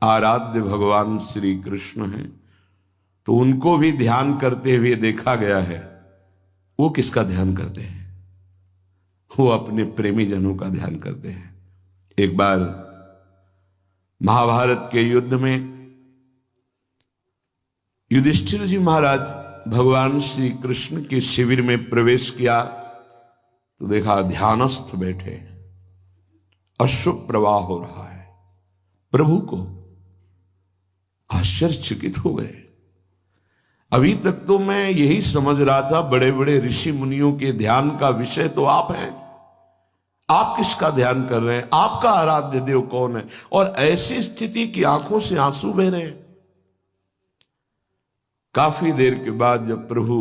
आराध्य भगवान श्री कृष्ण हैं, तो उनको भी ध्यान करते हुए देखा गया है। वो किसका ध्यान करते हैं? वो अपने प्रेमी जनों का ध्यान करते हैं। एक बार महाभारत के युद्ध में युधिष्ठिर जी महाराज भगवान श्री कृष्ण के शिविर में प्रवेश किया तो देखा ध्यानस्थ बैठे, अश्रु प्रवाह हो रहा है। प्रभु को आश्चर्यचकित हो गए। अभी तक तो मैं यही समझ रहा था बड़े बड़े ऋषि मुनियों के ध्यान का विषय तो आप हैं, आप किसका ध्यान कर रहे हैं? आपका आराध्य देव कौन है? और ऐसी स्थिति की आंखों से आंसू बह रहे हैं। काफी देर के बाद जब प्रभु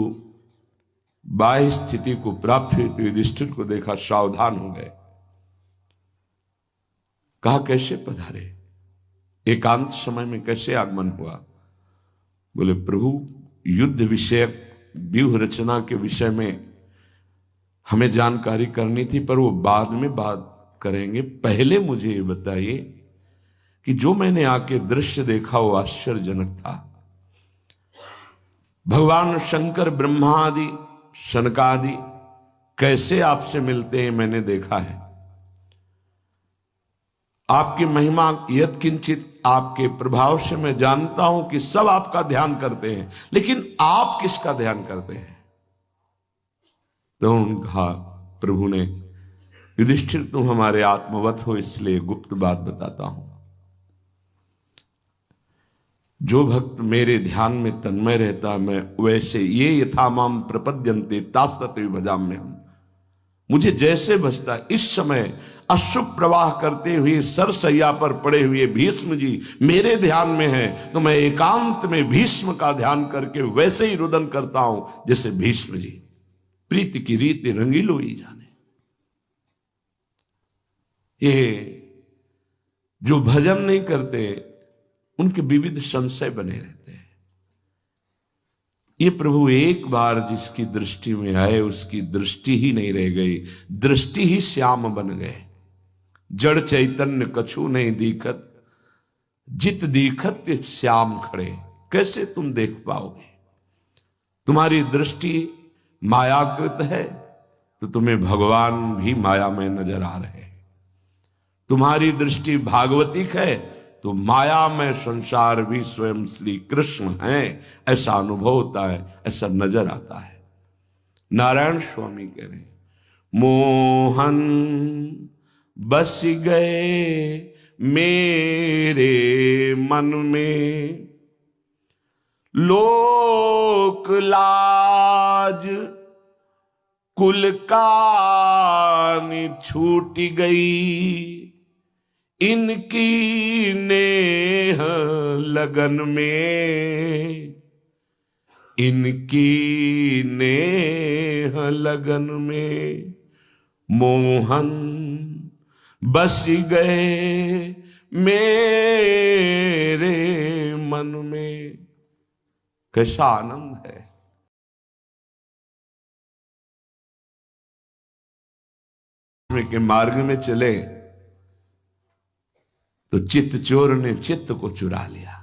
बाह्य स्थिति को प्राप्त हुई तो युधिष्ठिर को देखा, सावधान हो गए। कहा कैसे पधारे, एकांत समय में कैसे आगमन हुआ? बोले प्रभु युद्ध विषयक व्यूह रचना के विषय में हमें जानकारी करनी थी, पर वो बाद में बात करेंगे। पहले मुझे ये बताइए कि जो मैंने आके दृश्य देखा वो आश्चर्यजनक था। भगवान शंकर ब्रह्मा आदि शनकादि कैसे आपसे मिलते हैं मैंने देखा है। आपकी महिमा यत्किंचित आपके प्रभाव से मैं जानता हूं कि सब आपका ध्यान करते हैं, लेकिन आप किसका ध्यान करते हैं? तो उन्होंने कहा, प्रभु ने, युधिष्ठिर तुम हमारे आत्मवत हो इसलिए गुप्त बात बताता हूं। जो भक्त मेरे ध्यान में तन्मय रहता मैं वैसे ये यथामाम प्रपद्यन्ते तास्तते भजाम्यहम्, मुझे जैसे बचता इस समय अश्रु प्रवाह करते हुए सरसैया पर पड़े हुए भीष्म जी मेरे ध्यान में हैं, तो मैं एकांत में भीष्म का ध्यान करके वैसे ही रुदन करता हूं जैसे भीष्म जी। प्रीति की रीति रंगीलो ही जाने। ये जो भजन नहीं करते उनके विविध संशय बने रहते हैं। ये प्रभु एक बार जिसकी दृष्टि में आए उसकी दृष्टि ही नहीं रह गई, दृष्टि ही श्याम बन गए। जड़ चैतन्य कछु नहीं दीखत, जित दीखत श्याम खड़े। कैसे तुम देख पाओगे? तुम्हारी दृष्टि मायाकृत है तो तुम्हें भगवान भी माया में नजर आ रहे हैं। तुम्हारी दृष्टि भागवतिक है तो माया में संसार भी स्वयं श्री कृष्ण हैं, ऐसा अनुभव होता है, ऐसा नजर आता है। नारायण स्वामी कह रहे हैं, मोहन बस गए मेरे मन में, लोक लाज कुल कानी छूट गई, इनकी नेह लगन में, इनकी नेह लगन में, मोहन बस गए मेरे मन में। कैसा आनंद है। के मार्ग में चले तो चित्त चोर ने चित्त को चुरा लिया।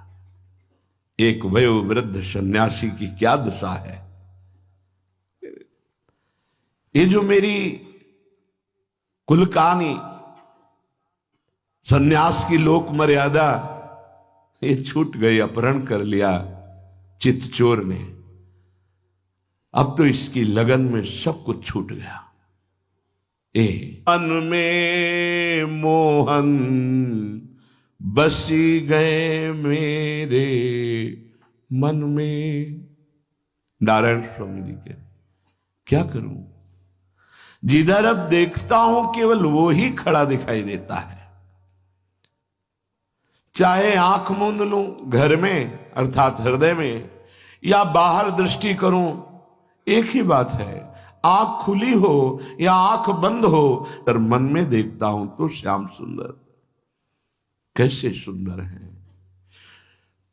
एक वयोवृद्ध सन्यासी की क्या दशा है। ये जो मेरी कुलकानी सन्यास की लोक मर्यादा ये छूट गई, अपहरण कर लिया चित्त चोर ने। अब तो इसकी लगन में सब कुछ छूट गया। मन में मोहन बसी गए मेरे मन में। नारायण स्वामी जी के क्या करूं, जिधर अब देखता हूं केवल वो ही खड़ा दिखाई देता है। चाहे आंख मूंद लूं घर में अर्थात हृदय में, या बाहर दृष्टि करूं, एक ही बात है। आंख खुली हो या आंख बंद हो, पर मन में देखता हूं तो श्याम सुंदर। कैसे सुंदर है।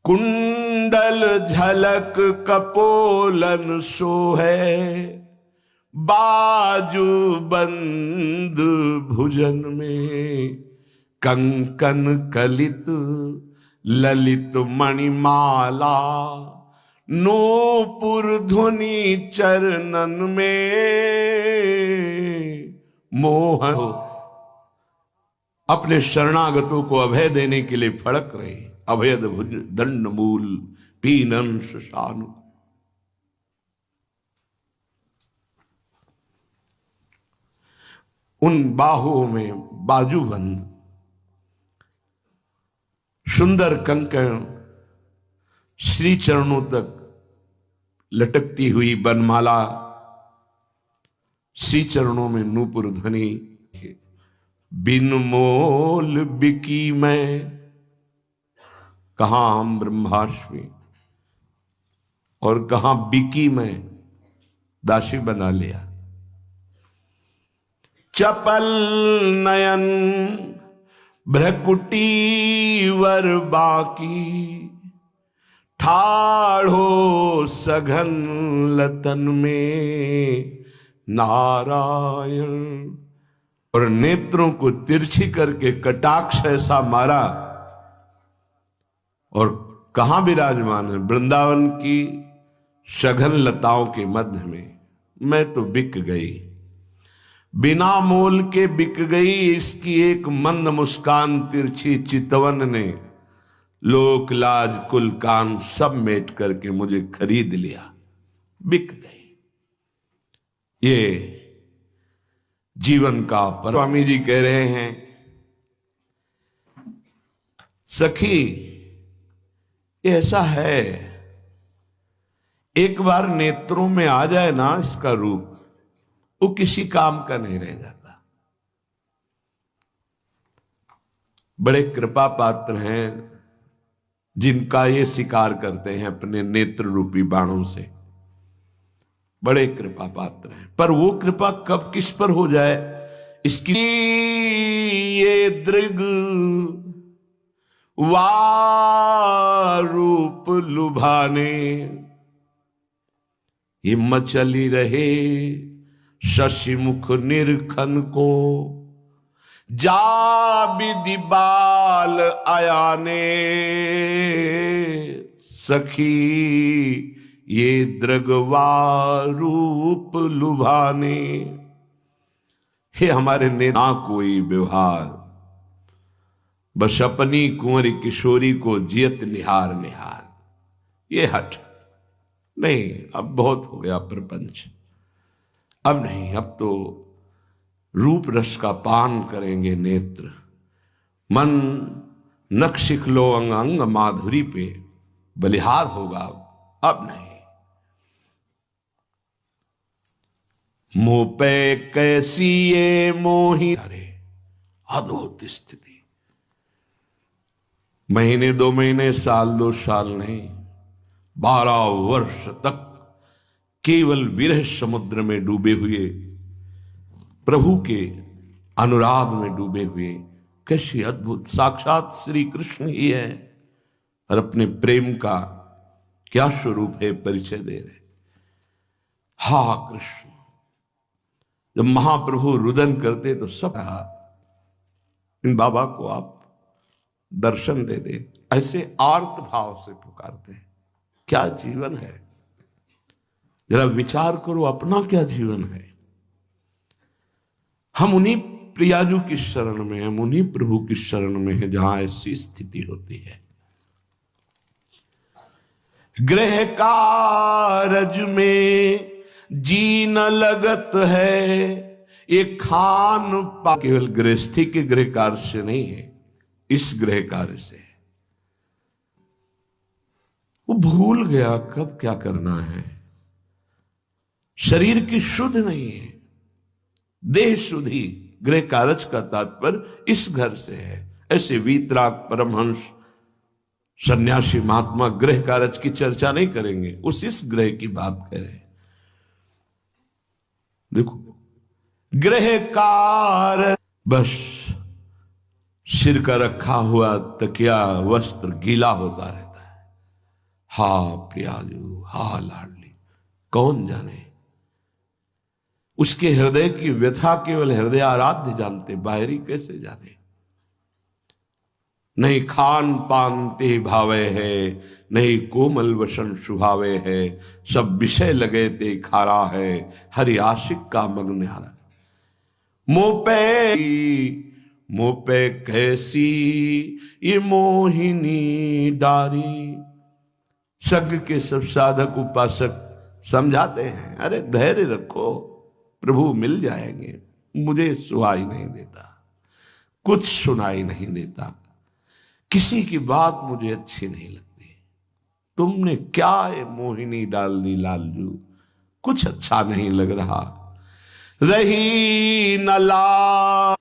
कुंडल झलक कपोलन सो है, बाजू बंद भुजन में, कंकन कलित ललित मणिमाला नूपुर धुनि चरणन में मोहन अपने शरणागतों को अभय देने के लिए फड़क रहे। अभयद भुज दंड मूल पीनन शशानु। उन बाहों में बाजूबंद, सुंदर कंकण, श्री चरणों तक लटकती हुई बनमाला, श्री चरणों में नूपुर ध्वनि। बिन मोल बिकी मैं, कहां हम ब्रह्माष्टमी और कहां बिकी मैं दासी बना लिया। चपल नयन भ्रकुटी वर बाकी, ठाढ़ो सघन लतन में नारायण। और नेत्रों को तिरछी करके कटाक्ष ऐसा मारा। और कहां विराजमान है? वृंदावन की सघन लताओं के मध्य में। मैं तो बिक गई, बिना मोल के बिक गई। इसकी एक मंद मुस्कान तिरछी चितवन ने लोक लाज कुल कान सब मेट करके मुझे खरीद लिया, बिक गई। ये जीवन का पर स्वामी जी कह रहे हैं, सखी ऐसा है, एक बार नेत्रों में आ जाए ना इसका रूप, वो किसी काम का नहीं रह जाता। बड़े कृपा पात्र हैं जिनका ये शिकार करते हैं अपने नेत्र रूपी बाणों से। बड़े कृपा पात्र हैं, पर वो कृपा कब किस पर हो जाए इसकी ये दृग वारूप लुभाने। हिम्मत चली रहे शशि मुख निरखन को, जा विधि बाल आयाने। सखी ये द्रगवा रूप लुभाने। हे हमारे ने ना कोई व्यवहार, बस अपनी कुंवरी किशोरी को जियत निहार निहार। ये हट नहीं, अब बहुत हो गया प्रपंच, अब नहीं, अब तो रूप रस का पान करेंगे नेत्र। मन नक्शिख लो अंग अंग माधुरी पे बलिहार होगा, अब नहीं। मुंह पे कैसी ये मोही, अरे अद्भुत स्थिति। महीने 2 महीने, साल 2 साल नहीं, 12 वर्ष तक केवल विरह समुद्र में डूबे हुए, प्रभु के अनुराग में डूबे हुए। कैसी अद्भुत, साक्षात श्री कृष्ण ही है और अपने प्रेम का क्या स्वरूप है परिचय दे रहे। हा कृष्ण, जब महाप्रभु रुदन करते तो सब कहा इन बाबा को आप दर्शन दे दे, ऐसे आर्त भाव से पुकारते हैं। क्या जीवन है, जरा विचार करो अपना क्या जीवन है। हम उन्हीं प्रियाजू की शरण में, हम उन्हीं प्रभु की शरण में है जहां ऐसी स्थिति होती है। गृह कारज में जी न लगत है, ये खान पा केवल गृहस्थी के गृह कार्य से नहीं है, इस गृह कार्य से है। वो भूल गया कब क्या करना है। शरीर की शुद्ध नहीं है, देह शुद्धि। गृह कारज का तात्पर्य इस घर से है। ऐसे वीतराग परमहंस सन्यासी महात्मा गृह कारज की चर्चा नहीं करेंगे, उस इस ग्रह की बात करें। देखो गृह कार्य, बस सिर का रखा हुआ तकिया वस्त्र गीला होता रहता है। हा प्रियाजू, हा लाडली, कौन जाने उसके हृदय की व्यथा केवल हृदय आराध्य जानते, बाहरी कैसे जाने। नहीं खान पान ते भावे है, नहीं कोमल वसन सुहावे है, सब विषय लगे ते खारा है, हरि आशिक का मग न्यारा। मोपे कैसी ये मोहिनी डारी। सग के सब साधक उपासक समझाते हैं, अरे धैर्य रखो, प्रभु मिल जाएंगे। मुझे सुनाई नहीं देता, कुछ सुनाई नहीं देता, किसी की बात मुझे अच्छी नहीं लगती। तुमने क्या ये मोहिनी डाल दी लालजू, कुछ अच्छा नहीं लग रहा। रही नला,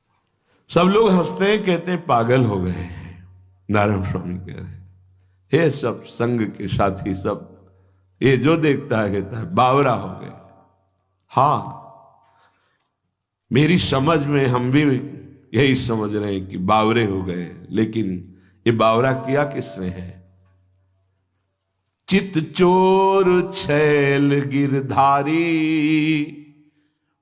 सब लोग हंसते हैं, कहते हैं पागल हो गए हैं। नारायण स्वामी कह रहे हैं, हे सब संग के साथी सब, ये जो देखता है कहता है बावरा हो गए। हाँ, मेरी समझ में हम भी यही समझ रहे हैं कि बावरे हो गए, लेकिन ये बावरा किया किसने है? चित चोर छैल गिरधारी,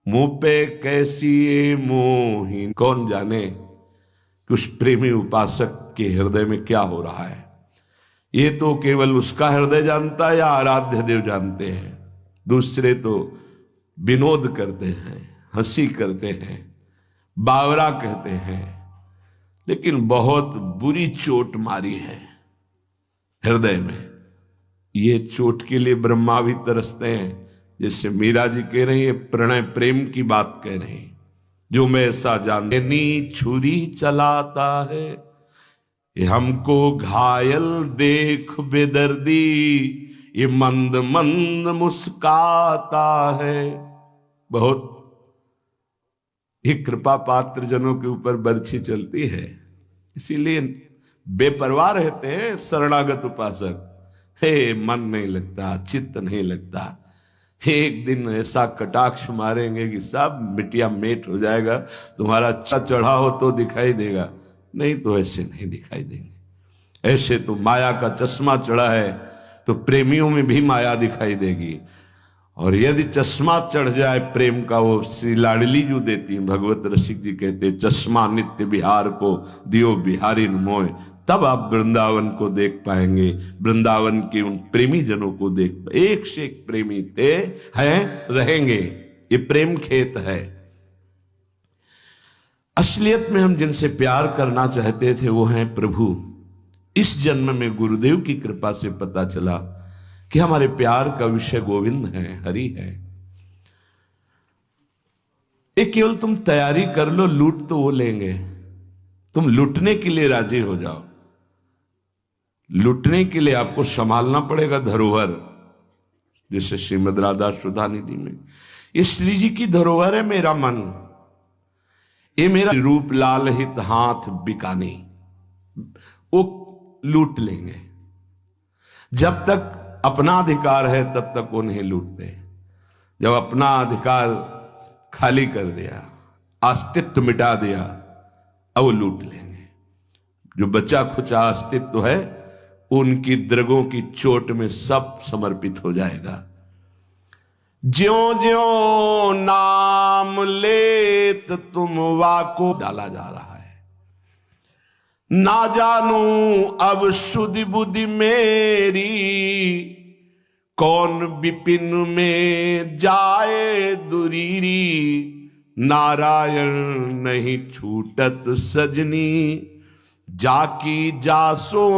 मुंह पे कैसी ये मोहिनी। कौन जाने कि उस प्रेमी उपासक के हृदय में क्या हो रहा है। ये तो केवल उसका हृदय जानता है या आराध्य देव जानते हैं। दूसरे तो विनोद करते हैं, हंसी करते हैं, बावरा कहते हैं, लेकिन बहुत बुरी चोट मारी है हृदय में। ये चोट के लिए ब्रह्मा भी तरसते हैं। जैसे मीरा जी कह रही है, प्रणय प्रेम की बात कह रहे हैं, जो मैं ऐसा जानते नी छुरी चलाता है, ये हमको घायल देख बेदर्दी, ये मंद मंद मुस्काता है। बहुत ही कृपा पात्र जनों के ऊपर बरछी चलती है, इसीलिए बेपरवाह रहते हैं शरणागत उपासक। हे मन नहीं लगता, चित्त नहीं लगता, एक दिन ऐसा कटाक्ष मारेंगे कि सब मिटिया मेट हो जाएगा। तुम्हारा चढ़ा हो तो दिखाई देगा, नहीं तो ऐसे नहीं दिखाई देंगे। ऐसे तो माया का चश्मा चढ़ा है तो प्रेमियों में भी माया दिखाई देगी। और यदि चश्मा चढ़ जाए प्रेम का, वो श्री लाडली जो देती है, भगवत रसिक जी कहते, चश्मा नित्य बिहार को दियो बिहारी मोय, तब आप वृंदावन को देख पाएंगे, वृंदावन के उन प्रेमी जनों को देख। एक से एक प्रेमी थे, हैं, रहेंगे। ये प्रेम खेत है। असलियत में हम जिनसे प्यार करना चाहते थे वो हैं प्रभु। इस जन्म में गुरुदेव की कृपा से पता चला कि हमारे प्यार का विषय गोविंद है, हरि है। एक केवल तुम तैयारी कर लो, लूट तो वो लेंगे, तुम लूटने के लिए राजी हो जाओ। लूटने के लिए आपको संभालना पड़ेगा धरोहर। जैसे श्रीमद राधा सुधा निधि में, ये श्री जी की धरोहर है मेरा मन, ये मेरा रूप लाल हित हाथ बिकानी, वो लूट लेंगे। जब तक अपना अधिकार है तब तक वो नहीं लूटते। जब अपना अधिकार खाली कर दिया, अस्तित्व मिटा दिया, अब वो लूट लेंगे। जो बचा खुचा अस्तित्व है, उनकी द्रगों की चोट में सब समर्पित हो जाएगा। ज्यों ज्यों नाम लेत तुम वाको डाला जा रहा है। ना जानू अब सुधि बुद्धि मेरी, कौन विपिन में जाए दुरीरी, नारायण नहीं छूटत सजनी, जाकी जासो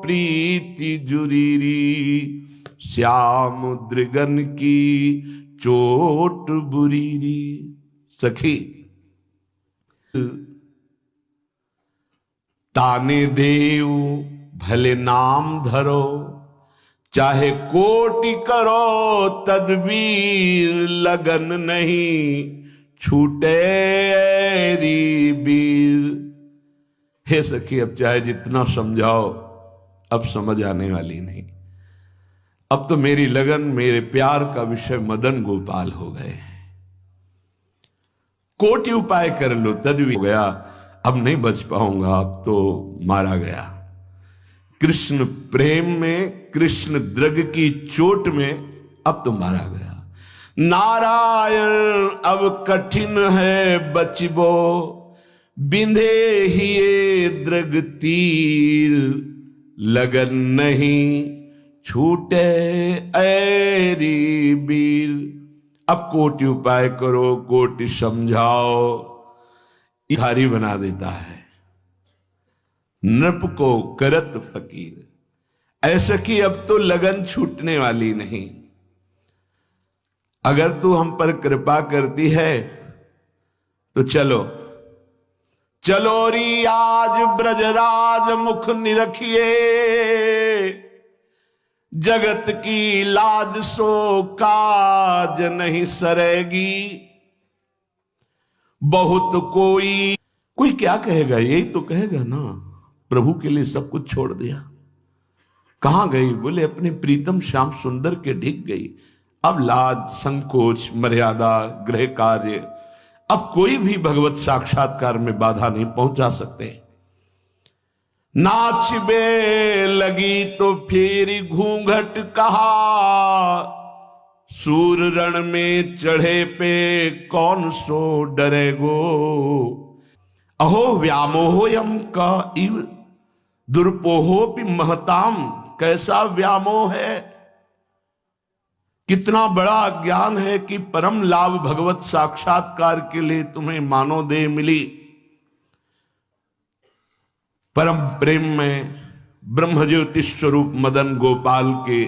प्रीति जुरीरी, श्याम दृगन की चोट बुरीरी। सखी ताने देव भले नाम धरो, चाहे कोटि करो तदबीर, लगन नहीं छूटे री बीर। हे सखी, अब चाहे जितना समझाओ, अब समझ आने वाली नहीं। अब तो मेरी लगन, मेरे प्यार का विषय मदन गोपाल हो गए हैं। कोटि उपाय कर लो तदबीर हो गया, अब नहीं बच पाऊंगा, अब तो मारा गया। कृष्ण प्रेम में, कृष्ण द्रग की चोट में अब तो मारा गया। नारायण अब कठिन है बचिबो, बिंधे ही ये दृग तीर, लगन नहीं छूटे ऐरी बीर। अब कोटि उपाय करो, कोटि समझाओ, भिखारी बना देता है। नृप को करत फकीर, ऐसा कि अब तो लगन छूटने वाली नहीं। अगर तू हम पर कृपा करती है तो चलो चलो री आज ब्रजराज मुख निरखिए, जगत की लाज सो काज नहीं सरेगी। बहुत कोई क्या कहेगा, यही तो कहेगा ना, प्रभु के लिए सब कुछ छोड़ दिया। कहां गई? बोले अपने प्रीतम श्याम सुंदर के ढिक गई। अब लाज संकोच मर्यादा गृह कार्य, अब कोई भी भगवत साक्षात्कार में बाधा नहीं पहुंचा सकते। नाचबे लगी तो फिर घूंघट कहा, सूर रण में चढ़े पे कौन सो डरेगो। अहो व्यामोहयम का इव दुर्पोहो भी महताम, कैसा व्यामोह है, कितना बड़ा ज्ञान है कि परम लाभ भगवत साक्षात्कार के लिए तुम्हें मानो देह मिली। परम प्रेम में ब्रह्म ज्योति स्वरूप मदन गोपाल के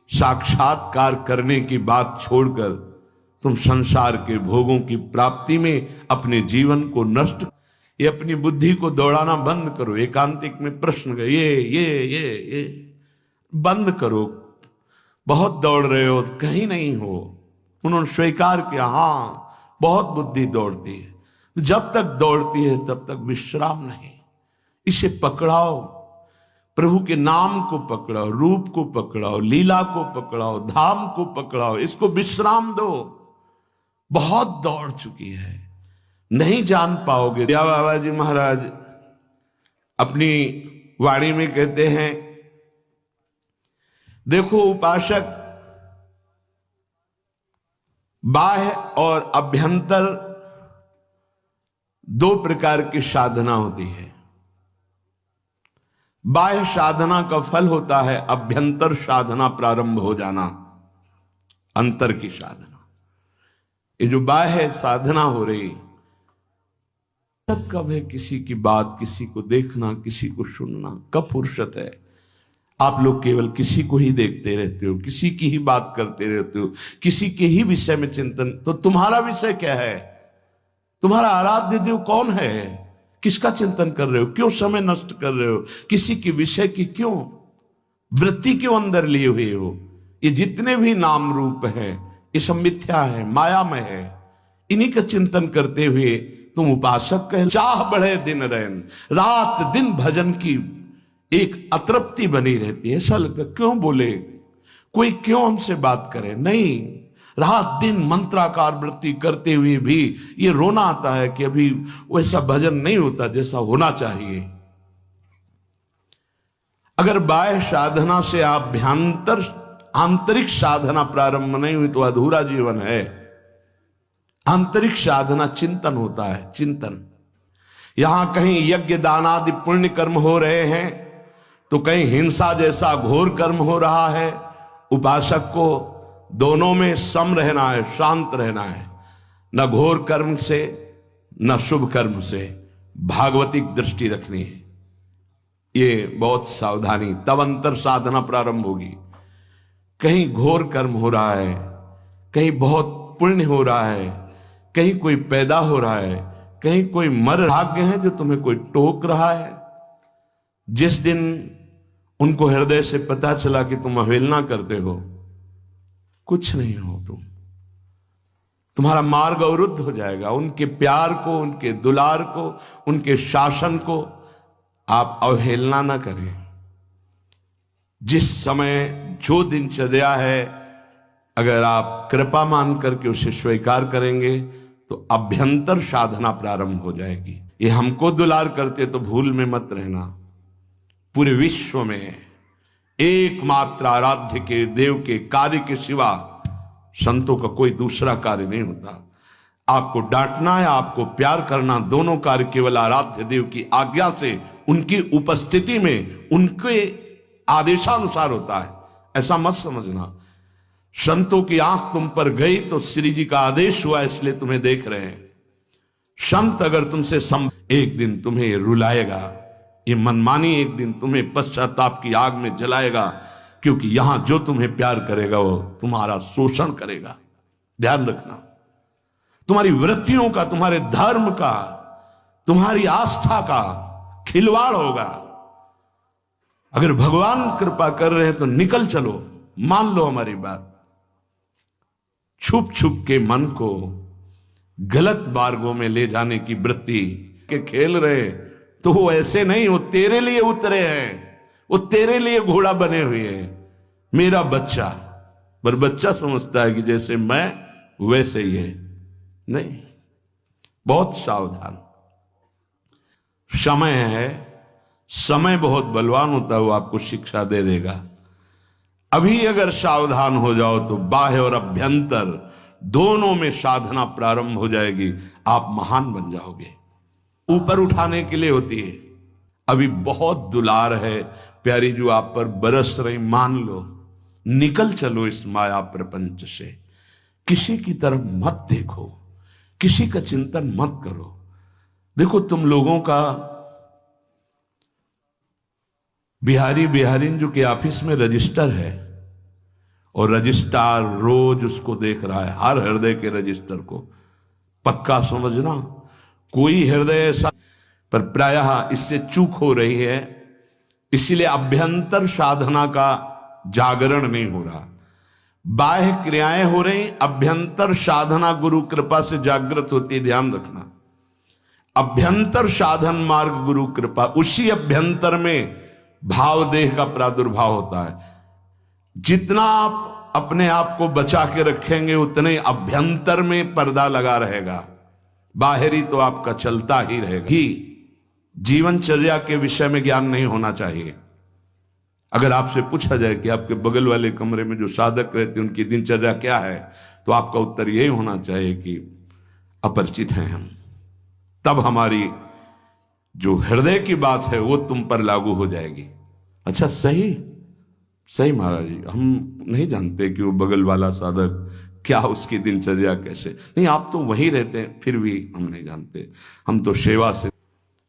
साक्षात्कार करने की बात छोड़कर तुम संसार के भोगों की प्राप्ति में अपने जीवन को नष्ट, ये अपनी बुद्धि को दौड़ाना बंद करो। एकांतिक में प्रश्न ये बंद करो। बहुत दौड़ रहे हो, कहीं नहीं हो। उन्होंने स्वीकार किया, हां बहुत बुद्धि दौड़ती है। तो जब तक दौड़ती है तब तक विश्राम नहीं। इसे पकड़ाओ, प्रभु के नाम को पकड़ाओ, रूप को पकड़ाओ, लीला को पकड़ाओ, धाम को पकड़ाओ, इसको विश्राम दो। बहुत दौड़ चुकी है, नहीं जान पाओगे। दया बाबा जी महाराज अपनी वाणी में कहते हैं, देखो उपासक बाह्य और अभ्यंतर दो प्रकार की साधना होती है। बाह्य साधना का फल होता है अभ्यंतर साधना प्रारंभ हो जाना, अंतर की साधना। ये जो बाह्य साधना हो रही, कब है किसी की बात, किसी को देखना, किसी को सुनना, कब फुर्सत है? आप लोग केवल किसी को ही देखते रहते हो, किसी की ही बात करते रहते हो, किसी के ही विषय में चिंतन। तो तुम्हारा विषय क्या है? तुम्हारा आराध्य देव कौन है? किसका चिंतन कर रहे हो? क्यों समय नष्ट कर रहे हो? किसी के विषय की क्यों वृत्ति क्यों अंदर लिए हुए हो? ये जितने भी नाम रूप है ये सब मिथ्या है, मायामय है। इन्हीं का चिंतन करते हुए तुम उपासक कह, चाह बढ़े दिन रैन, रात दिन भजन की एक अतृप्ति बनी रहती है। ऐसा लगता क्यों बोले, कोई क्यों हमसे बात करे? नहीं, रात दिन मंत्राकार वृत्ति करते हुए भी ये रोना आता है कि अभी वैसा भजन नहीं होता जैसा होना चाहिए। अगर बाह्य साधना से आभ्यंतर आंतरिक साधना प्रारंभ नहीं हुई तो अधूरा जीवन है। आंतरिक साधना चिंतन होता है, चिंतन। यहां कहीं यज्ञ दानादि पुण्य कर्म हो रहे हैं तो कहीं हिंसा जैसा घोर कर्म हो रहा है। उपासक को दोनों में सम रहना है, शांत रहना है, न घोर कर्म से न शुभ कर्म से भागवतिक दृष्टि रखनी है। ये बहुत सावधानी, तब अंतर साधना प्रारंभ होगी। कहीं घोर कर्म हो रहा है, कहीं बहुत पुण्य हो रहा है, कहीं कोई पैदा हो रहा है, कहीं कोई मर भाग्य है जो तुम्हें कोई टोक रहा है। जिस दिन उनको हृदय से पता चला कि तुम अवहेलना करते हो, कुछ नहीं हो तुम, तुम्हारा मार्ग अवरुद्ध हो जाएगा। उनके प्यार को, उनके दुलार को, उनके शासन को आप अवहेलना ना करें। जिस समय जो दिनचर्या है, अगर आप कृपा मान करके उसे स्वीकार करेंगे तो अभ्यंतर साधना प्रारंभ हो जाएगी। ये हमको दुलार करते तो भूल में मत रहना। पूरे विश्व में एकमात्र आराध्य के देव के कार्य के सिवा संतों का कोई दूसरा कार्य नहीं होता। आपको डांटना या आपको प्यार करना, दोनों कार्य केवल आराध्य देव की आज्ञा से, उनकी उपस्थिति में, उनके आदेशानुसार होता है। ऐसा मत समझना संतों की आंख तुम पर गई तो श्री जी का आदेश हुआ इसलिए तुम्हें देख रहे हैं। संत अगर तुमसे एक दिन तुम्हें रुलाएगा, ये मनमानी एक दिन तुम्हें पश्चाताप की आग में जलाएगा, क्योंकि यहां जो तुम्हें प्यार करेगा वो तुम्हारा शोषण करेगा। ध्यान रखना, तुम्हारी वृत्तियों का, तुम्हारे धर्म का, तुम्हारी आस्था का खिलवाड़ होगा। अगर भगवान कृपा कर रहे हैं तो निकल चलो, मान लो हमारी बात। छुप छुप के मन को गलत मार्गों में ले जाने की वृत्ति के खेल रहे तो वो ऐसे नहीं, वो तेरे लिए उतरे हैं, वो तेरे लिए घोड़ा बने हुए हैं। मेरा बच्चा, पर बच्चा समझता है कि जैसे मैं वैसे ही है। नहीं, बहुत सावधान। समय है, समय बहुत बलवान होता है, वो आपको शिक्षा दे देगा। अभी अगर सावधान हो जाओ तो बाह्य और अभ्यंतर दोनों में साधना प्रारंभ हो जाएगी, आप महान बन जाओगे। ऊपर उठाने के लिए होती है। अभी बहुत दुलार है प्यारी जो आप पर बरस रही, मान लो, निकल चलो इस माया प्रपंच से। किसी की तरफ मत देखो, किसी का चिंतन मत करो। देखो तुम लोगों का बिहारी जो के ऑफिस में रजिस्टर है, और रजिस्ट्रार रोज उसको देख रहा है, हर हृदय के रजिस्टर को। पक्का समझना, कोई हृदय ऐसा, पर प्रायः इससे चूक हो रही है, इसलिए अभ्यंतर साधना का जागरण नहीं हो रहा। बाह्य क्रियाएं हो रही, अभ्यंतर साधना गुरु कृपा से जागृत होती है। ध्यान रखना, अभ्यंतर साधन मार्ग गुरु कृपा, उसी अभ्यंतर में भाव देह का प्रादुर्भाव होता है। जितना आप अपने आप को बचा के रखेंगे उतने अभ्यंतर में पर्दा लगा रहेगा, बाहरी तो आपका चलता ही रहेगा। ही जीवनचर्या के विषय में ज्ञान नहीं होना चाहिए। अगर आपसे पूछा जाए कि आपके बगल वाले कमरे में जो साधक रहते हैं उनकी दिनचर्या क्या है, तो आपका उत्तर यही होना चाहिए कि अपरिचित हैं हम। तब हमारी जो हृदय की बात है वो तुम पर लागू हो जाएगी। अच्छा, सही महाराज जी, हम नहीं जानते कि वो बगल वाला साधक क्या, उसकी दिनचर्या कैसे। नहीं, आप तो वहीं रहते हैं, फिर भी हम नहीं जानते। हम तो सेवा से,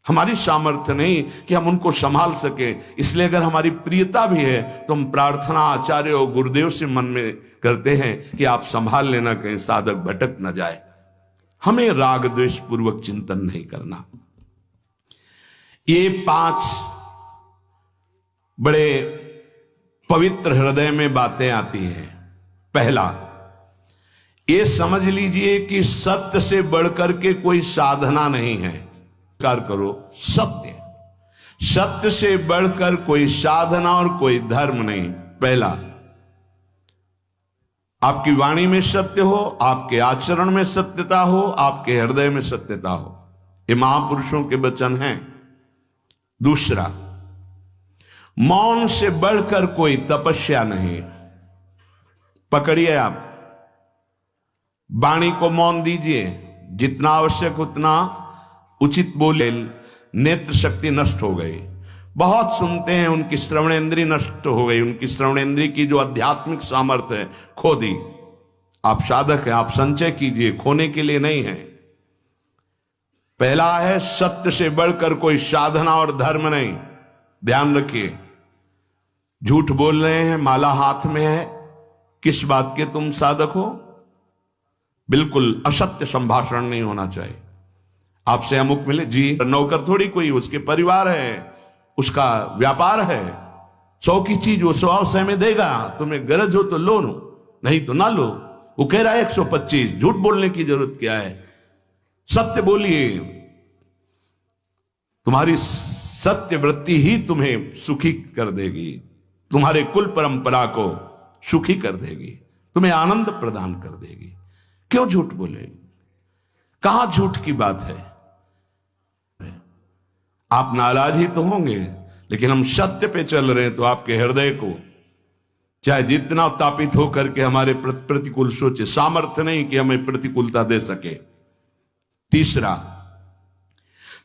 हमारी सामर्थ्य नहीं कि हम उनको संभाल सके। इसलिए अगर हमारी प्रियता भी है तो हम प्रार्थना आचार्य और गुरुदेव से मन में करते हैं कि आप संभाल लेना, कहीं साधक भटक न जाए। हमें राग द्वेष पूर्वक चिंतन नहीं करना। ये 5 बड़े पवित्र हृदय में बातें आती हैं। पहला, ये समझ लीजिए कि सत्य से बढ़कर के कोई साधना नहीं है। कार करो, सत्य से बढ़कर कोई साधना और कोई धर्म नहीं। पहला, आपकी वाणी में सत्य हो, आपके आचरण में सत्यता हो, आपके हृदय में सत्यता हो। ये महापुरुषों के वचन हैं। दूसरा, मौन से बढ़कर कोई तपस्या नहीं। पकड़िए, आप वाणी को मौन दीजिए, जितना आवश्यक उतना उचित बोले। नेत्र शक्ति नष्ट हो गई, बहुत सुनते हैं, उनकी श्रवणेंद्रिय नष्ट हो गई, उनकी श्रवणेंद्रिय की जो आध्यात्मिक सामर्थ्य है खो दी। आप साधक हैं, आप संचय कीजिए, खोने के लिए नहीं है। पहला है, सत्य से बढ़कर कोई साधना और धर्म नहीं। ध्यान रखिए, झूठ बोल रहे हैं, माला हाथ में है, किस बात के तुम साधक हो? बिल्कुल असत्य संभाषण नहीं होना चाहिए। आपसे अमुक मिले जी, नौकर थोड़ी कोई, उसके परिवार है, उसका व्यापार है। 100 की चीज वो 100 में देगा, तुम्हें गरज हो तो लो, नहीं तो ना लो। वो कह रहा है 125, झूठ बोलने की जरूरत क्या है? सत्य बोलिए। तुम्हारी सत्य वृत्ति ही तुम्हें सुखी कर देगी, तुम्हारे कुल परंपरा को सुखी कर देगी, तुम्हें आनंद प्रदान कर देगी। क्यों झूठ बोले? कहां झूठ की बात है? आप नाराज ही तो होंगे, लेकिन हम सत्य पे चल रहे हैं तो आपके हृदय को चाहे जितना तापित होकर के हमारे प्रतिकूल सोचे, सामर्थ्य नहीं कि हमें प्रतिकूलता दे सके। तीसरा,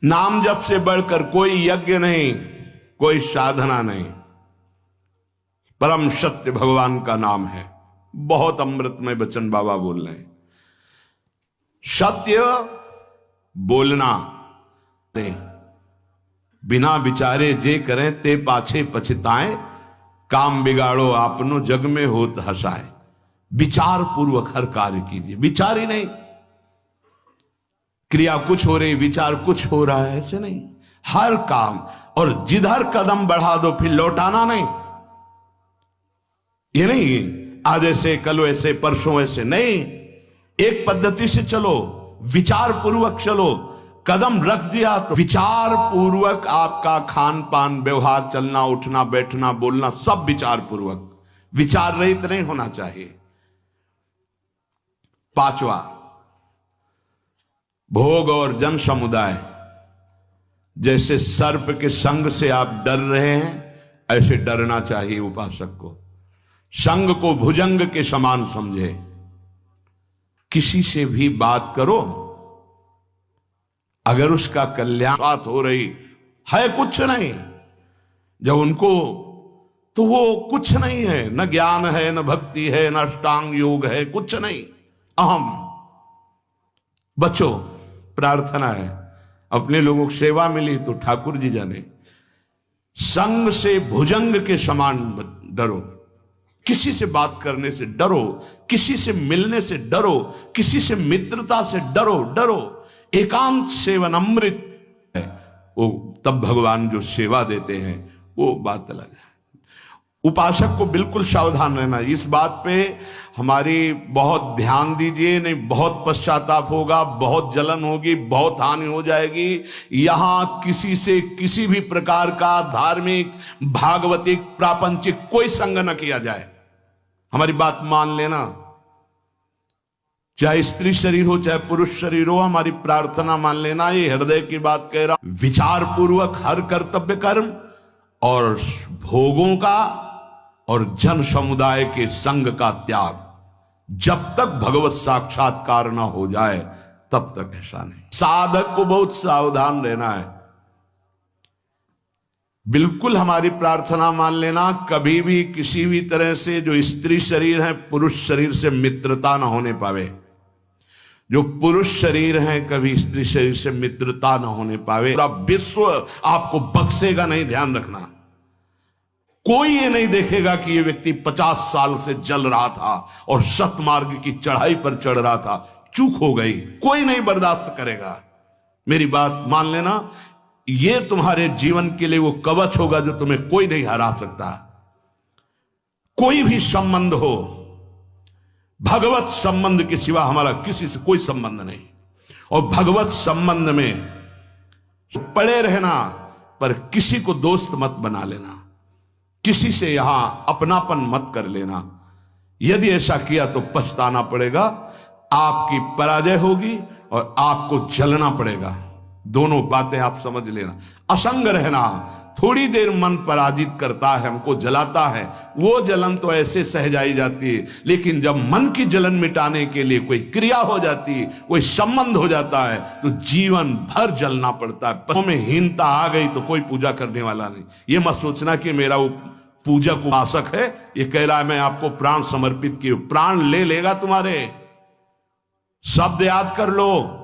नाम जप से बढ़कर कोई यज्ञ नहीं, कोई साधना नहीं। परम सत्य भगवान का नाम है। बहुत अमृतमय वचन बाबा बोल रहे हैं। सत्य बोलना, बिना विचारे जे करें ते पाछे पछताएं, काम बिगाड़ो आपनो जग में होत हंसाए। विचार पूर्वक हर कार्य कीजिए। विचार ही नहीं, क्रिया कुछ हो रही, विचार कुछ हो रहा है, ऐसे नहीं। हर काम, और जिधर कदम बढ़ा दो फिर लौटाना नहीं। ये नहीं आज ऐसे कल ऐसे परसों ऐसे नहीं, एक पद्धति से चलो, विचार पूर्वक चलो। कदम रख दिया तो विचार पूर्वक आपका खान पान, व्यवहार, चलना उठना बैठना बोलना सब विचार पूर्वक, विचार रहित नहीं होना चाहिए। पांचवा, भोग और जन समुदाय। जैसे सर्प के संग से आप डर रहे हैं, ऐसे डरना चाहिए उपासक को। संग को भुजंग के समान समझे। किसी से भी बात करो, अगर उसका कल्याण बात हो रही है, कुछ नहीं, जब उनको, तो वो कुछ नहीं है, न ज्ञान है, न भक्ति है, न अष्टांग योग है, कुछ नहीं, अहम। बचो, प्रार्थना है। अपने लोगों को सेवा मिली तो ठाकुर जी जाने। संग से भुजंग के समान डरो। किसी से बात करने से डरो, किसी से मिलने से डरो, किसी से मित्रता से डरो। डरो, एकांत सेवन अमृत है वो, तब भगवान जो सेवा देते हैं वो बात अलग है। उपासक को बिल्कुल सावधान रहना। इस बात पे हमारी बहुत ध्यान दीजिए, नहीं बहुत पश्चाताप होगा, बहुत जलन होगी, बहुत हानि हो जाएगी। यहां किसी से किसी भी प्रकार का धार्मिक, भागवतिक, प्रापंचिक कोई संग न किया जाए। हमारी बात मान लेना। चाहे स्त्री शरीर हो चाहे पुरुष शरीर हो, हमारी प्रार्थना मान लेना। ये हृदय की बात कह रहा हूं। विचार पूर्वक हर कर्तव्य कर्म और भोगों का और जन समुदाय के संग का त्याग, जब तक भगवत साक्षात्कार ना हो जाए तब तक ऐसा नहीं। साधक को बहुत सावधान रहना है। बिल्कुल हमारी प्रार्थना मान लेना, कभी भी किसी भी तरह से जो स्त्री शरीर है पुरुष शरीर से मित्रता ना होने पावे। जो पुरुष शरीर है कभी स्त्री शरीर से मित्रता ना होने पावे। पूरा विश्व आपको बख्शेगा नहीं, ध्यान रखना। कोई ये नहीं देखेगा कि ये व्यक्ति 50 साल से जल रहा था और सतमार्ग की चढ़ाई पर चढ़ रहा था, चूक हो गई, कोई नहीं बर्दाश्त करेगा। मेरी बात मान लेना, ये तुम्हारे जीवन के लिए वो कवच होगा जो तुम्हें कोई नहीं हरा सकता। कोई भी संबंध हो, भगवत संबंध के सिवा हमारा किसी से कोई संबंध नहीं। और भगवत संबंध में पड़े रहना, पर किसी को दोस्त मत बना लेना, किसी से यहां अपनापन मत कर लेना। यदि ऐसा किया तो पछताना पड़ेगा, आपकी पराजय होगी और आपको जलना पड़ेगा। दोनों बातें आप समझ लेना। असंग रहना, थोड़ी देर मन पराजित करता है, हमको जलाता है, वो जलन तो ऐसे सह जाई जाती है। लेकिन जब मन की जलन मिटाने के लिए कोई क्रिया हो जाती है, कोई संबंध हो जाता है, तो जीवन भर जलना पड़ता है। पदों में हीनता आ गई तो कोई पूजा करने वाला नहीं। ये मत सोचना कि मेरा वो पूजक उपासक है, ये कह रहा है मैं आपको प्राण समर्पित किए। प्राण ले लेगा तुम्हारे। शब्द याद कर लो,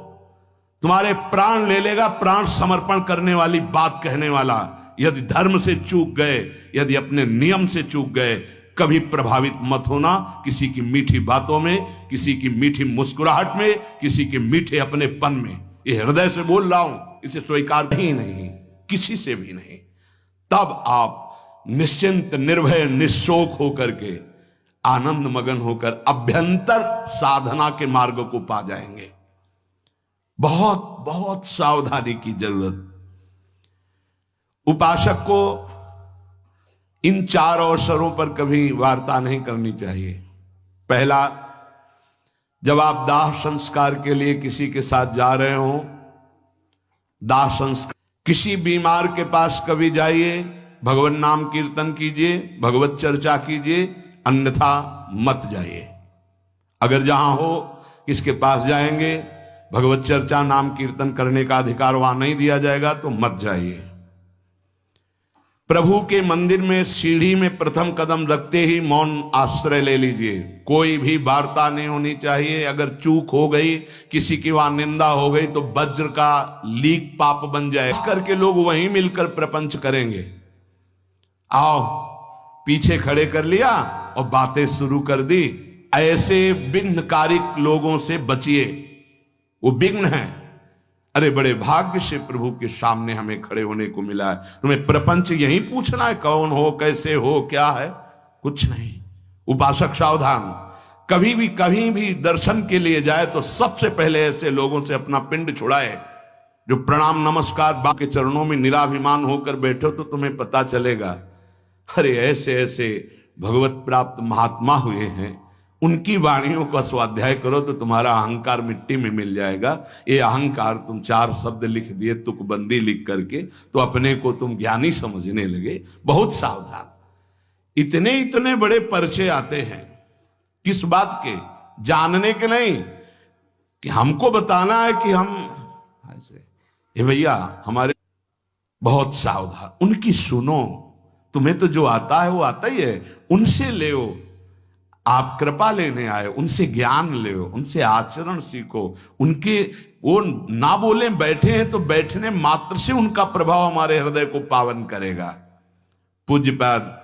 तुम्हारे प्राण ले लेगा। प्राण समर्पण करने वाली बात कहने वाला। यदि धर्म से चूक गए, यदि अपने नियम से चूक गए, कभी प्रभावित मत होना किसी की मीठी बातों में, किसी की मीठी मुस्कुराहट में, किसी के मीठे अपनेपन में। ये हृदय से बोल रहा हूं, इसे स्वीकार ही नहीं, किसी से भी नहीं। तब आप निश्चिंत, निर्भय, निशोक होकर के, आनंद मगन होकर अभ्यंतर साधना के मार्ग को पा जाएंगे। बहुत बहुत सावधानी की जरूरत। उपासक को इन 4 अवसरों पर कभी वार्ता नहीं करनी चाहिए। पहला, जब आप दाह संस्कार के लिए किसी के साथ जा रहे हो, दाह संस्कार, किसी बीमार के पास कभी जाइए, भगवान नाम कीर्तन कीजिए, भगवत चर्चा कीजिए, अन्यथा मत जाइए। अगर जहां हो किसके पास जाएंगे, भगवत चर्चा नाम कीर्तन करने का अधिकार वहां नहीं दिया जाएगा तो मत जाइए। प्रभु के मंदिर में सीढ़ी में प्रथम कदम रखते ही मौन आश्रय ले लीजिए। कोई भी वार्ता नहीं होनी चाहिए। अगर चूक हो गई, किसी की वहां निंदा हो गई तो वज्र का लीक पाप बन जाए। इस करके लोग वहीं मिलकर प्रपंच करेंगे। आओ, पीछे खड़े कर लिया और बातें शुरू कर दी। ऐसे विघ्नकारिक लोगों से बचिए, वो विघ्न है। अरे बड़े भाग्य से प्रभु के सामने हमें खड़े होने को मिला है। तुम्हें प्रपंच यही पूछना है, कौन हो, कैसे हो, क्या है? कुछ नहीं। उपासक सावधान, कहीं भी दर्शन के लिए जाए तो सबसे पहले ऐसे लोगों से अपना पिंड छुड़ाए जो प्रणाम नमस्कार बा के चरणों में निराभिमान होकर बैठे हो, तो तुम्हें पता चलेगा। अरे ऐसे ऐसे भगवत प्राप्त महात्मा हुए हैं, उनकी वाणियों का स्वाध्याय करो तो तुम्हारा अहंकार मिट्टी में मिल जाएगा। ये अहंकार, तुम 4 शब्द लिख दिए तुकबंदी लिख करके तो अपने को तुम ज्ञानी समझने लगे। बहुत सावधान। इतने इतने बड़े पर्चे आते हैं, किस बात के? जानने के नहीं, कि हमको बताना है कि हम ऐसे। ये भैया हमारे, बहुत सावधान। उनकी सुनो। तुम्हें तो जो आता है वो आता ही है, उनसे ले। आप कृपा लेने आए, उनसे ज्ञान ले, उनसे आचरण सीखो। उनके वो ना बोले बैठे हैं तो बैठने मात्र से उनका प्रभाव हमारे हृदय को पावन करेगा। पूज्यपाद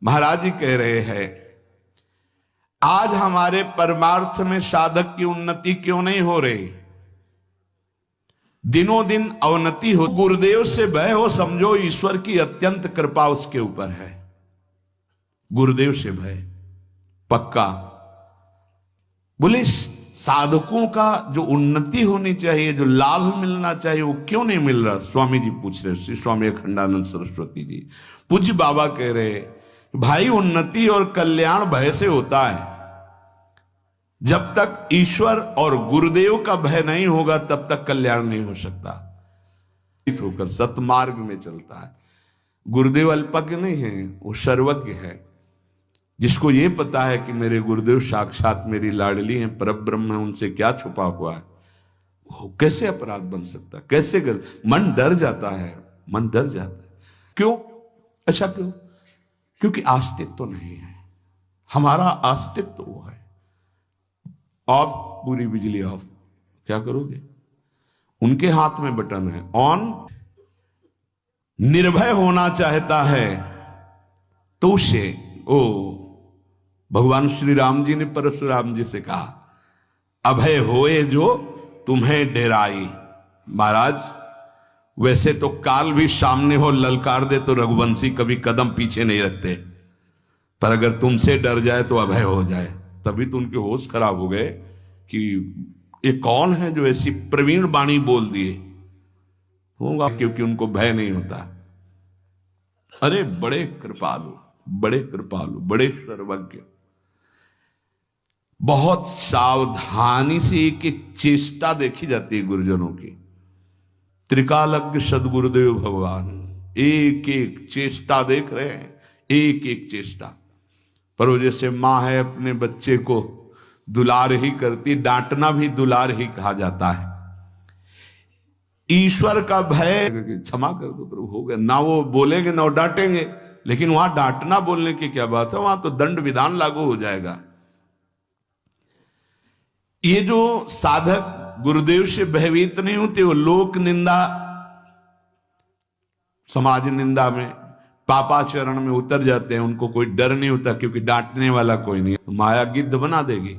महाराज जी कह रहे हैं, आज हमारे परमार्थ में साधक की उन्नति क्यों नहीं हो रही? दिनों दिन अवनति हो। गुरुदेव से भय हो, समझो ईश्वर की अत्यंत कृपा उसके ऊपर है। गुरुदेव से भय पक्का। बोले साधकों का जो उन्नति होनी चाहिए, जो लाभ मिलना चाहिए, वो क्यों नहीं मिल रहा? स्वामी जी पूछ रहे, श्री स्वामी अखंडानंद सरस्वती जी। पूज्य बाबा कह रहे, भाई उन्नति और कल्याण भय से होता है। जब तक ईश्वर और गुरुदेव का भय नहीं होगा तब तक कल्याण नहीं हो सकता। होकर सतमार्ग में चलता है। गुरुदेव अल्पज्ञ नहीं है, वो सर्वज्ञ है। जिसको ये पता है कि मेरे गुरुदेव साक्षात मेरी लाडली हैं, परब्रह्म है, उनसे क्या छुपा हुआ है, वो कैसे अपराध बन सकता? कैसे मन डर जाता है, मन डर जाता है। क्यों? अच्छा क्यों? क्योंकि अस्तित्व तो नहीं है। हमारा अस्तित्व वो है। ऑफ, पूरी बिजली ऑफ, क्या करोगे? उनके हाथ में बटन है ऑन। निर्भय होना चाहता है तो उसे, ओ भगवान श्री राम जी ने परशुराम जी से कहा, अभय होए जो तुम्हें डेराई। महाराज वैसे तो काल भी सामने हो ललकार दे तो रघुवंशी कभी कदम पीछे नहीं रखते, पर अगर तुमसे डर जाए तो अभय हो जाए। तभी तो उनके होश खराब हो गए कि ये कौन है जो ऐसी प्रवीण वाणी बोल दिए होगा, क्योंकि उनको भय नहीं होता। अरे बड़े कृपालु, बड़े कृपालु, बड़े सर्वज्ञ। बहुत सावधानी से एक एक चेष्टा देखी जाती है गुरुजनों की। त्रिकालज्ञ सदगुरुदेव भगवान एक एक चेष्टा देख रहे हैं, एक एक चेष्टा। पर वो जैसे माँ है अपने बच्चे को दुलार ही करती, डांटना भी दुलार ही कहा जाता है। ईश्वर का भय, क्षमा कर दो प्रभु, हो गया ना, वो बोलेंगे ना वो डांटेंगे, लेकिन वहां डांटना बोलने की क्या बात है, वहां तो दंड विधान लागू हो जाएगा। ये जो साधक गुरुदेव से भयभीत नहीं होते, वो लोक निंदा, समाज निंदा में, पापाचरण में उतर जाते हैं। उनको कोई डर नहीं होता क्योंकि डांटने वाला कोई नहीं। माया गिद्ध बना देगी।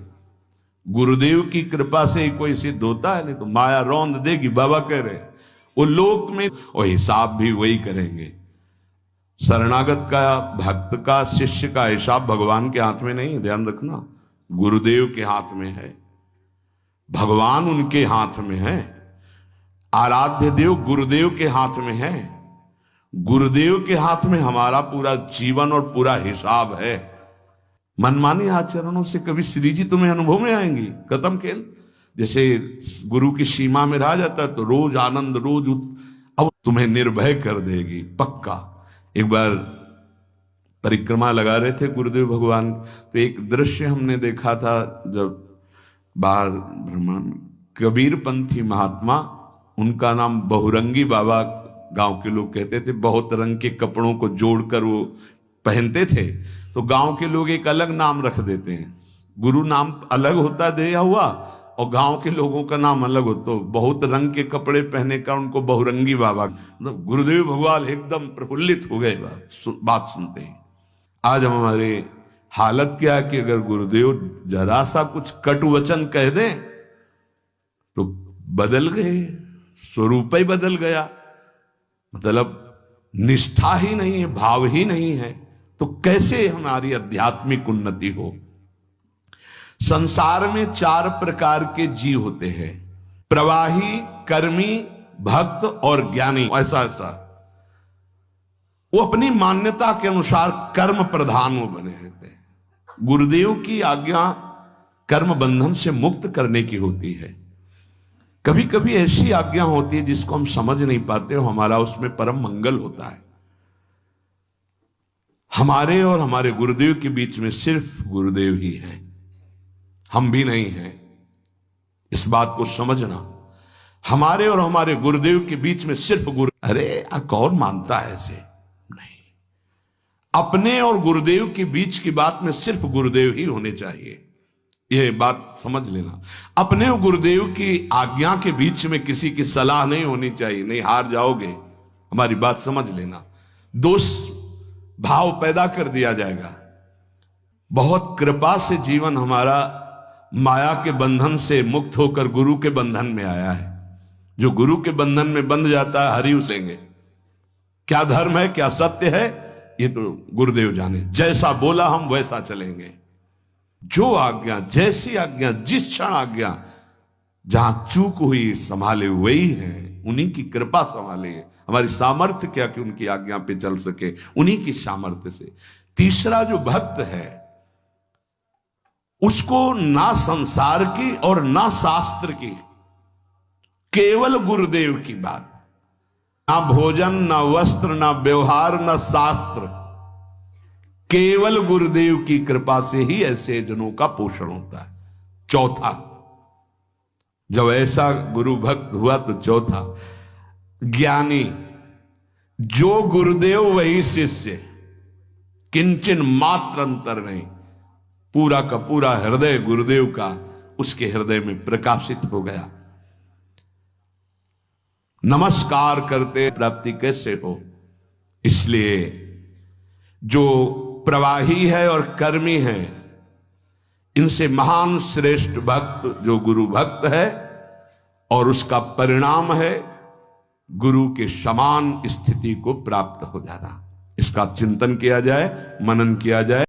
गुरुदेव की कृपा से ही कोई सिद्ध होता है, नहीं तो माया रौंद देगी। बाबा कह रहे वो लोक में और हिसाब भी वही करेंगे। शरणागत का, भक्त का, शिष्य का हिसाब भगवान के हाथ में नहीं, ध्यान रखना, गुरुदेव के हाथ में है। भगवान उनके हाथ में है, आराध्य देव गुरुदेव के हाथ में है। गुरुदेव के हाथ में हमारा पूरा जीवन और पूरा हिसाब है। मनमाने आचरणों से कभी श्री जी तुम्हें अनुभव में आएंगी, खत्म खेल। जैसे गुरु की सीमा में रहा जाता है तो रोज आनंद, रोज अब तुम्हें निर्भय कर देगी पक्का। एक बार परिक्रमा लगा रहे थे गुरुदेव भगवान, तो एक दृश्य हमने देखा था, जब बाहर ब्रह्मांड कबीरपंथी महात्मा, उनका नाम बहुरंगी बाबा गांव के लोग कहते थे। बहुत रंग के कपड़ों को जोड़कर वो पहनते थे, तो गांव के लोग एक अलग नाम रख देते हैं। गुरु नाम अलग होता दिया हुआ और गांव के लोगों का नाम अलग हो, तो बहुत रंग के कपड़े पहने का उनको बहुरंगी बाबा। मतलब गुरुदेव भगवान एकदम प्रफुल्लित हो गए बात सुनते ही। आज हमारे हालत क्या है कि अगर गुरुदेव जरा सा कुछ कट वचन कह दें तो बदल गए, स्वरूप ही बदल गया। मतलब निष्ठा ही नहीं है, भाव ही नहीं है, तो कैसे हमारी आध्यात्मिक उन्नति हो। संसार में 4 प्रकार के जीव होते हैं, प्रवाही, कर्मी, भक्त और ज्ञानी। ऐसा ऐसा वो अपनी मान्यता के अनुसार कर्म प्रधान वो बने रहते हैं। गुरुदेव की आज्ञा कर्म बंधन से मुक्त करने की होती है। कभी कभी ऐसी आज्ञा होती है जिसको हम समझ नहीं पाते हो, हमारा उसमें परम मंगल होता है। हमारे और हमारे गुरुदेव के बीच में सिर्फ गुरुदेव ही है, हम भी नहीं हैं। इस बात को समझना, हमारे और हमारे गुरुदेव के बीच में सिर्फ गुरु। अरे कौन मानता है ऐसे? नहीं, अपने और गुरुदेव के बीच की बात में सिर्फ गुरुदेव ही होने चाहिए, यह बात समझ लेना। अपने और गुरुदेव की आज्ञा के बीच में किसी की सलाह नहीं होनी चाहिए, नहीं हार जाओगे, हमारी बात समझ लेना। दोष भाव पैदा कर दिया जाएगा। बहुत कृपा से जीवन हमारा माया के बंधन से मुक्त होकर गुरु के बंधन में आया है। जो गुरु के बंधन में बंध जाता है, हरि उसेंगे। क्या धर्म है, क्या सत्य है, ये तो गुरुदेव जाने। जैसा बोला हम वैसा चलेंगे। जो आज्ञा, जैसी आज्ञा, जिस क्षण आज्ञा, जहां चूक हुई संभाले वही है, उन्हीं की कृपा संभाले। हमारी सामर्थ्य क्या कि उनकी आज्ञा पे चल सके, उन्हीं की सामर्थ्य से। तीसरा जो भक्त है, उसको ना संसार की और ना शास्त्र की, केवल गुरुदेव की बात। ना भोजन, ना वस्त्र, ना व्यवहार, ना शास्त्र, केवल गुरुदेव की कृपा से ही ऐसे जनों का पोषण होता है। चौथा, जब ऐसा गुरु भक्त हुआ तो चौथा, ज्ञानी। जो गुरुदेव वही शिष्य, किंचन मात्र अंतर नहीं। पूरा का पूरा हृदय गुरुदेव का उसके हृदय में प्रकाशित हो गया। नमस्कार करते प्राप्ति कैसे हो? इसलिए जो प्रवाही है और कर्मी है, इनसे महान श्रेष्ठ भक्त जो गुरु भक्त है, और उसका परिणाम है गुरु के समान स्थिति को प्राप्त हो जाना। इसका चिंतन किया जाए, मनन किया जाए।